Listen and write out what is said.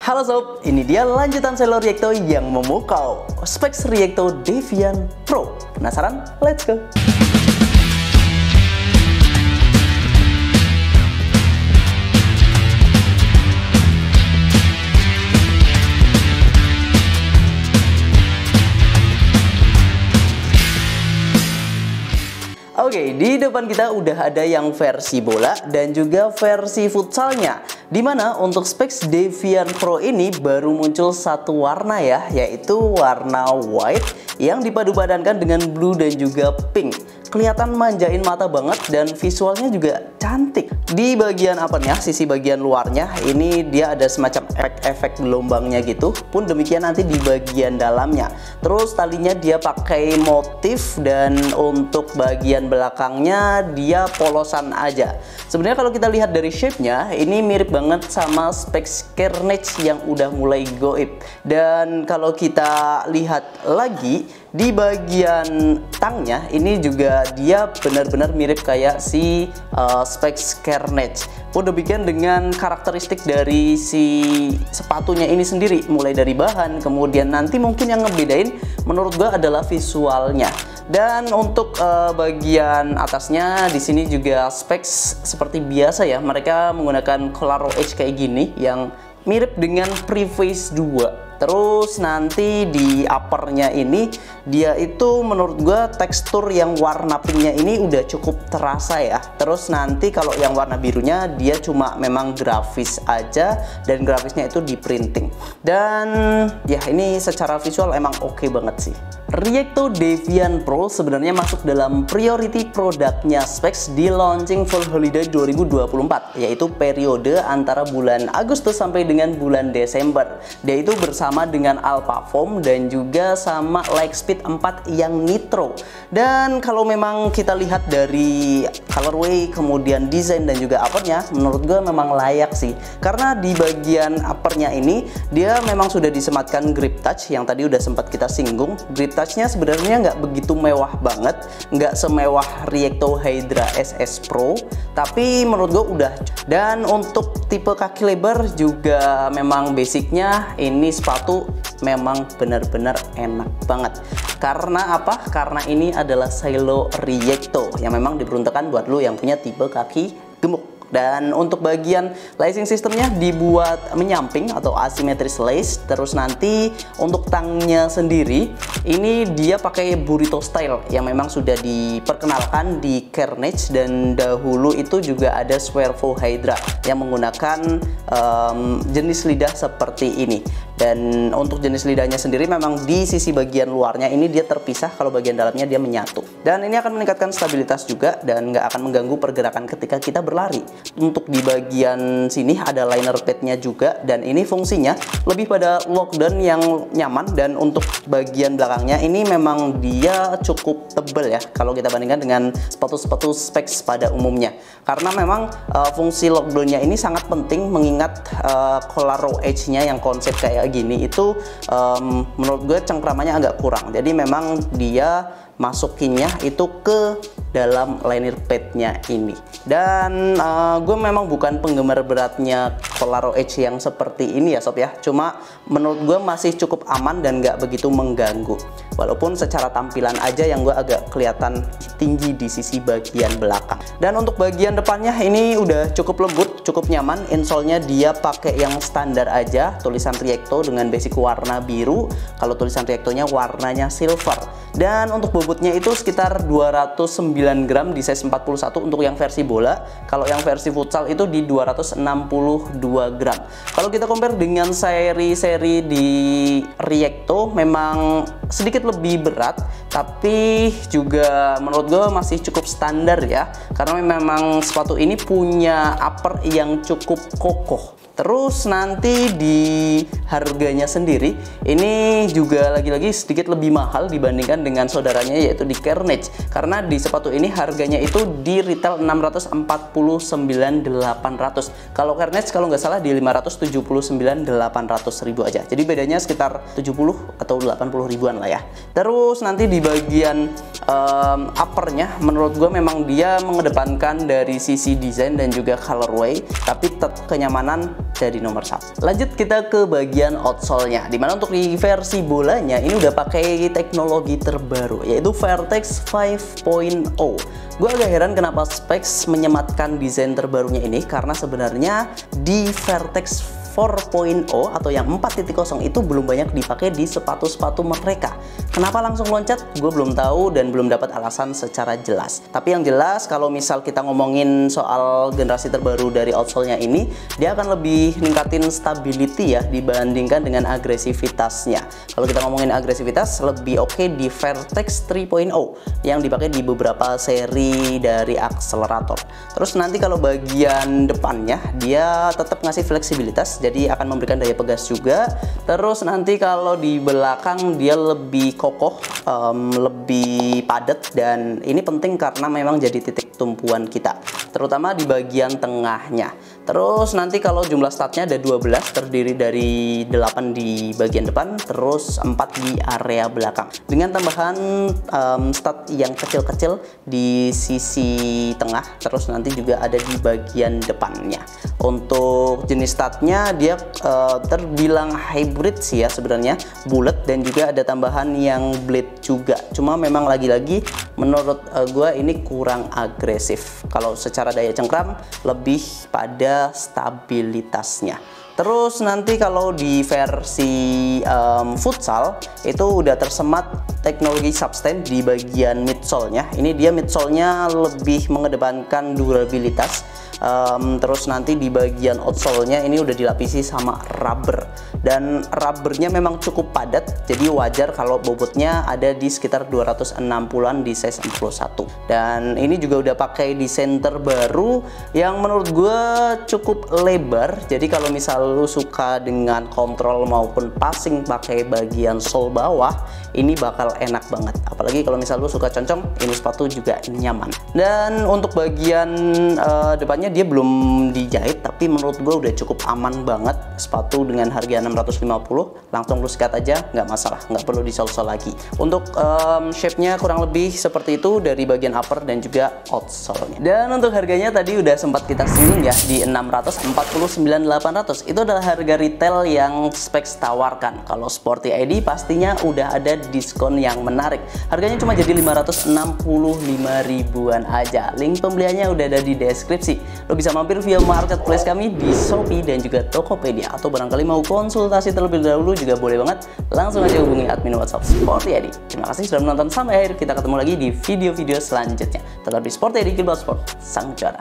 Halo sob, ini dia lanjutan selo Riecto yang memukau Specs Riecto Devian Pro. Penasaran? Let's go! Oke, di depan kita udah ada yang versi bola dan juga versi futsalnya. Dimana untuk specs Devian Pro ini baru muncul satu warna ya, yaitu warna white yang dipadu-padankan dengan blue dan juga pink. Kelihatan manjain mata banget dan visualnya juga cantik. Di bagian apanya, sisi bagian luarnya ini dia ada semacam efek-efek gelombangnya gitu. Pun demikian nanti di bagian dalamnya. Terus talinya dia pakai motif dan untuk bagian belakangnya dia polosan aja. Sebenarnya kalau kita lihat dari shape-nya ini mirip banget sama specs Carnage yang udah mulai goib. Dan kalau kita lihat lagi di bagian tangnya ini juga dia benar-benar mirip kayak si specs Carnage. Pun demikian dengan karakteristik dari si sepatunya ini sendiri, mulai dari bahan, kemudian nanti mungkin yang ngebedain menurut gua adalah visualnya. Dan untuk bagian atasnya di sini juga specs seperti biasa ya, mereka menggunakan Colaro Edge kayak gini yang mirip dengan Preface 2. Terus nanti di uppernya ini dia itu menurut gue tekstur yang warna pinknya ini udah cukup terasa ya. Terus nanti kalau yang warna birunya dia cuma memang grafis aja dan grafisnya itu di printing. Dan ya ini secara visual emang oke banget sih. Riecto Devian Pro sebenarnya masuk dalam priority produknya specs di launching Fall Holiday 2024, yaitu periode antara bulan Agustus sampai dengan bulan Desember. Dia itu bersama dengan Alpha Foam dan juga sama Lightspeed 4 yang Nitro. Dan kalau memang kita lihat dari colorway, kemudian desain dan juga uppernya, menurut gue memang layak sih. Karena di bagian uppernya ini dia memang sudah disematkan grip touch yang tadi udah sempat kita singgung. Grip touchnya sebenarnya nggak begitu mewah banget, nggak semewah Riecto Hydra SS Pro, tapi menurut gue udah. Dan untuk tipe kaki lebar juga memang basicnya ini sepatu memang benar-benar enak banget. Karena apa? Karena ini adalah silo Riecto yang memang diperuntukkan buat lo yang punya tipe kaki gemuk. Dan untuk bagian lacing sistemnya dibuat menyamping atau asymmetris lace. Terus nanti untuk tangnya sendiri ini dia pakai burrito style yang memang sudah diperkenalkan di Carnage, dan dahulu itu juga ada Swervo Hydra yang menggunakan jenis lidah seperti ini. Dan untuk jenis lidahnya sendiri memang di sisi bagian luarnya ini dia terpisah, kalau bagian dalamnya dia menyatu. Dan ini akan meningkatkan stabilitas juga dan nggak akan mengganggu pergerakan ketika kita berlari. Untuk di bagian sini ada liner padnya juga, dan ini fungsinya lebih pada lockdown yang nyaman. Dan untuk bagian belakangnya ini memang dia cukup tebal ya kalau kita bandingkan dengan sepatu-sepatu specs pada umumnya. Karena memang fungsi lockdownnya ini sangat penting, mengingat Colaro Edge-nya yang konsep kayak gini itu menurut gue cengkramannya agak kurang. Jadi memang dia masukinnya itu ke dalam liner padnya ini. Dan gue memang bukan penggemar beratnya Colaro Edge yang seperti ini ya sob ya. Cuma menurut gue masih cukup aman dan nggak begitu mengganggu. Walaupun secara tampilan aja yang gue agak kelihatan tinggi di sisi bagian belakang. Dan untuk bagian depannya ini udah cukup lembut, cukup nyaman. Insole-nya dia pakai yang standar aja, tulisan Riecto dengan basic warna biru. Kalau tulisan Riecto-nya warnanya silver. Dan untuk bobotnya itu sekitar 209 gram di size 41 untuk yang versi bola. Kalau yang versi futsal itu di 262 gram. Kalau kita compare dengan seri-seri di Riecto memang sedikit lebih berat, tapi juga menurut gue masih cukup standar ya. Karena memang sepatu ini punya upper yang cukup kokoh. Terus nanti di harganya sendiri ini juga lagi-lagi sedikit lebih mahal dibandingkan dengan saudaranya yaitu di Carnage. Karena di sepatu ini harganya itu di retail 649.800. Kalau Carnage kalau nggak salah di 579.800 ribu aja. Jadi bedanya sekitar 70 atau 80 ribuan lah ya. Terus nanti di bagian uppernya menurut gue memang dia mengedepankan dari sisi desain dan juga colorway, tapi tetap kenyamanan jadi nomor 1. Lanjut kita ke bagian outsole-nya, dimana untuk di versi bolanya ini udah pakai teknologi terbaru, yaitu Vertex 5.0. Gue agak heran kenapa Specs menyematkan desain terbarunya ini, karena sebenarnya di Vertex 4.0 atau yang 4.0 itu belum banyak dipakai di sepatu-sepatu mereka. Kenapa langsung loncat? Gue belum tahu dan belum dapat alasan secara jelas. Tapi yang jelas kalau misal kita ngomongin soal generasi terbaru dari outsole-nya ini, dia akan lebih ningkatin stability ya dibandingkan dengan agresivitasnya. Kalau kita ngomongin agresivitas, lebih oke di Vertex 3.0 yang dipakai di beberapa seri dari akselerator. Terus nanti kalau bagian depannya, dia tetap ngasih fleksibilitas, jadi akan memberikan daya pegas juga. Terus nanti kalau di belakang dia lebih kokoh, lebih padat, dan ini penting karena memang jadi titik tumpuan kita, terutama di bagian tengahnya. Terus nanti kalau jumlah statnya ada 12, terdiri dari 8 di bagian depan, terus 4 di area belakang, dengan tambahan stat yang kecil-kecil di sisi tengah, terus nanti juga ada di bagian depannya. Untuk jenis statnya dia terbilang hybrid sih ya sebenarnya, bulat dan juga ada tambahan yang blade juga. Cuma memang lagi-lagi menurut gue ini kurang agresif. Kalau secara daya cengkram lebih pada stabilitasnya. Terus nanti kalau di versi futsal itu udah tersemat teknologi substain di bagian midsole-nya. Ini dia midsole-nya lebih mengedepankan durabilitas. Terus nanti di bagian outsole-nya ini udah dilapisi sama rubber, dan rubbernya memang cukup padat, jadi wajar kalau bobotnya ada di sekitar 260-an di size 41. Dan ini juga udah pakai desain terbaru yang menurut gue cukup lebar, jadi kalau misal lu suka dengan kontrol maupun passing pakai bagian sole bawah, ini bakal enak banget. Apalagi kalau misal lu suka concong, ini sepatu juga nyaman. Dan untuk bagian depannya dia belum dijahit, tapi menurut gue udah cukup aman banget. Sepatu dengan harga 650 langsung lu sikat aja, nggak masalah, nggak perlu disol-sol lagi. Untuk shape-nya kurang lebih seperti itu dari bagian upper dan juga outsole-nya. Dan untuk harganya tadi udah sempat kita singgung ya, di 649.800 itu adalah harga retail yang Specs tawarkan. Kalau Sporty ID pastinya udah ada diskon yang menarik, harganya cuma jadi 565 ribuan aja. Link pembeliannya udah ada di deskripsi. Lo bisa mampir via marketplace kami di Shopee dan juga Tokopedia, atau barangkali mau konsultasi terlebih dahulu juga boleh banget, langsung aja hubungi admin WhatsApp Sporty ID. Terima kasih sudah menonton sampai akhir, kita ketemu lagi di video-video selanjutnya. Tetap di Sporty ID, Gilbert Sport, sang juara.